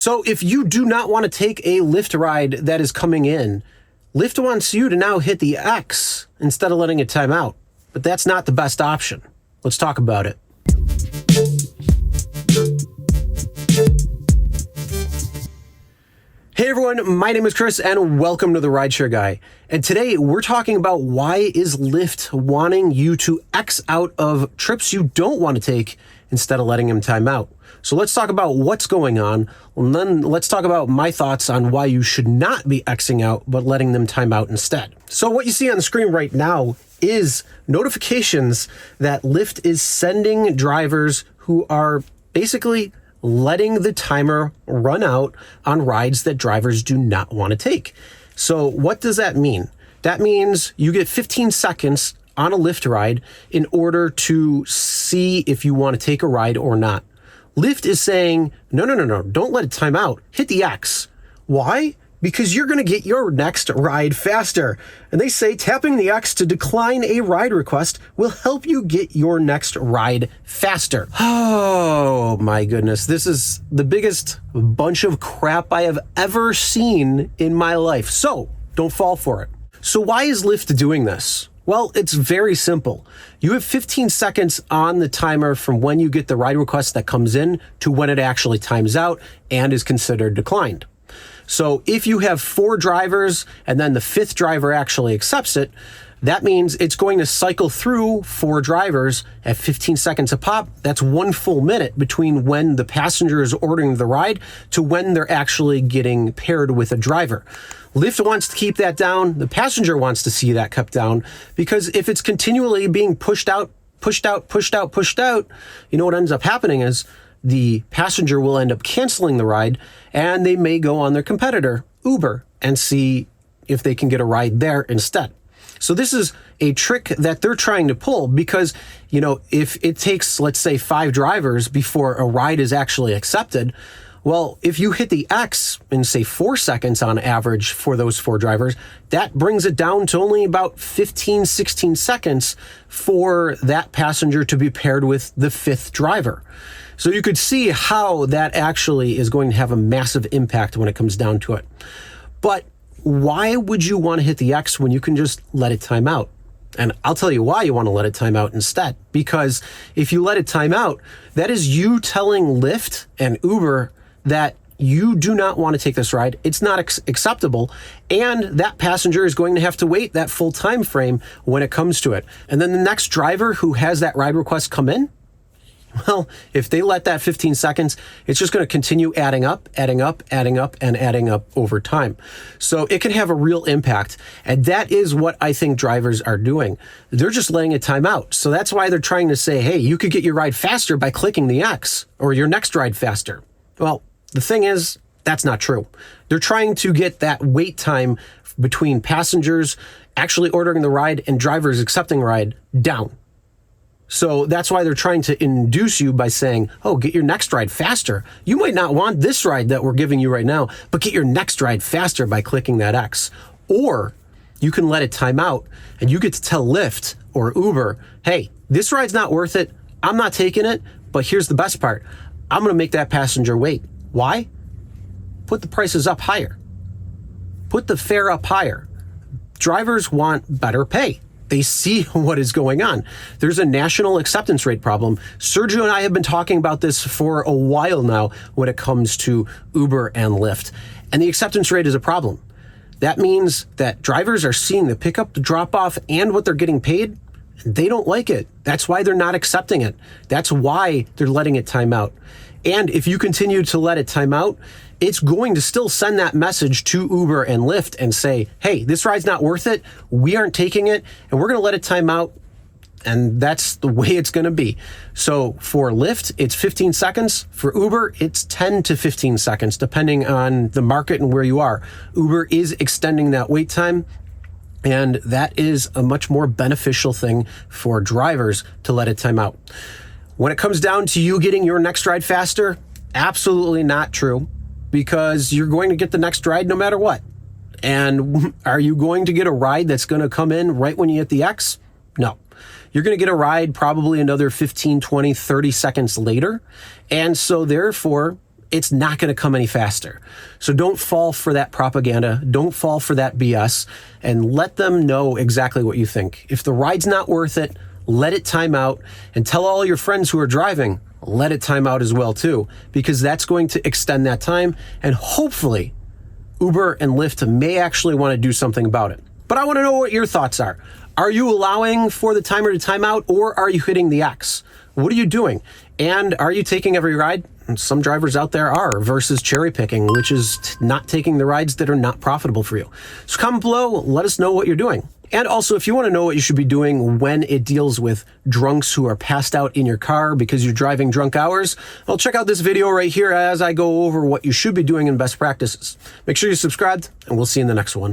So if you do not want to take a Lyft ride that is coming in, Lyft wants you to now hit the X instead of letting it time out. But that's not the best option. Let's talk about it. Hey everyone, my name is Chris and welcome to the Rideshare Guy. And today we're talking about why is Lyft wanting you to X out of trips you don't want to take instead of letting them time out. So let's talk about what's going on, and then let's talk about my thoughts on why you should not be Xing out, but letting them time out instead. So what you see on the screen right now is notifications that Lyft is sending drivers who are basically letting the timer run out on rides that drivers do not want to take. So what does that mean? That means you get 15 seconds on a Lyft ride in order to see if you want to take a ride or not. Lyft is saying, no, don't let it time out. Hit the X. Why? Because you're going to get your next ride faster. And they say tapping the X to decline a ride request will help you get your next ride faster. Oh my goodness. This is the biggest bunch of crap I have ever seen in my life. So don't fall for it. So why is Lyft doing this? Well, it's very simple. You have 15 seconds on the timer from when you get the ride request that comes in to when it actually times out and is considered declined. So if you have 4 drivers and then the 5th driver actually accepts it, that means it's going to cycle through 4 drivers at 15 seconds a pop. That's 1 full minute between when the passenger is ordering the ride to when they're actually getting paired with a driver. Lyft wants to keep that down. The passenger wants to see that kept down, because if it's continually being pushed out, you know what ends up happening is the passenger will end up canceling the ride and they may go on their competitor, Uber, and see if they can get a ride there instead. So this is a trick that they're trying to pull because, if it takes, let's say, 5 drivers before a ride is actually accepted, well, if you hit the X in, say, 4 seconds on average for those 4 drivers, that brings it down to only about 15, 16 seconds for that passenger to be paired with the 5th driver. So you could see how that actually is going to have a massive impact when it comes down to it. But why would you want to hit the X when you can just let it time out? And I'll tell you why you want to let it time out instead. Because if you let it time out, that is you telling Lyft and Uber that you do not want to take this ride. It's not acceptable. And that passenger is going to have to wait that full time frame when it comes to it. And then the next driver who has that ride request come in, well, if they let that 15 seconds, it's just going to continue adding up over time. So it can have a real impact. And that is what I think drivers are doing. They're just letting it time out. So that's why they're trying to say, hey, you could get your ride faster by clicking the X, or your next ride faster. Well, the thing is, that's not true. They're trying to get that wait time between passengers actually ordering the ride and drivers accepting the ride down. So that's why they're trying to induce you by saying, oh, get your next ride faster. You might not want this ride that we're giving you right now, but get your next ride faster by clicking that X. Or you can let it time out and you get to tell Lyft or Uber, hey, this ride's not worth it. I'm not taking it. But here's the best part. I'm going to make that passenger wait. Why? Put the prices up higher. Put the fare up higher. Drivers want better pay. They see what is going on. There's a national acceptance rate problem. Sergio and I have been talking about this for a while now when it comes to Uber and Lyft. And the acceptance rate is a problem. That means that drivers are seeing the pickup, the drop off, and what they're getting paid. They don't like it. That's why they're not accepting it. That's why they're letting it time out. And if you continue to let it time out, it's going to still send that message to Uber and Lyft and say, hey, this ride's not worth it. We aren't taking it, and we're going to let it time out. And that's the way it's going to be. So for Lyft, it's 15 seconds. For Uber, it's 10 to 15 seconds, depending on the market and where you are. Uber is extending that wait time. And that is a much more beneficial thing for drivers to let it time out. When it comes down to you getting your next ride faster, absolutely not true, because you're going to get the next ride no matter what. And are you going to get a ride that's going to come in right when you hit the X? No. You're going to get a ride probably another 15, 20, 30 seconds later. And so therefore, it's not going to come any faster. So don't fall for that propaganda. Don't fall for that BS, and let them know exactly what you think. If the ride's not worth it, let it time out, and tell all your friends who are driving, let it time out as well too, because that's going to extend that time, and hopefully Uber and Lyft may actually want to do something about it. But I want to know what your thoughts are. Are you allowing for the timer to time out, or are you hitting the X? What are you doing? And are you taking every ride? Some drivers out there are, versus cherry picking, which is not taking the rides that are not profitable for you. So comment below, let us know what you're doing. And also, if you want to know what you should be doing when it deals with drunks who are passed out in your car because you're driving drunk hours, well, check out this video right here as I go over what you should be doing in best practices. Make sure you're subscribed, and we'll see you in the next one.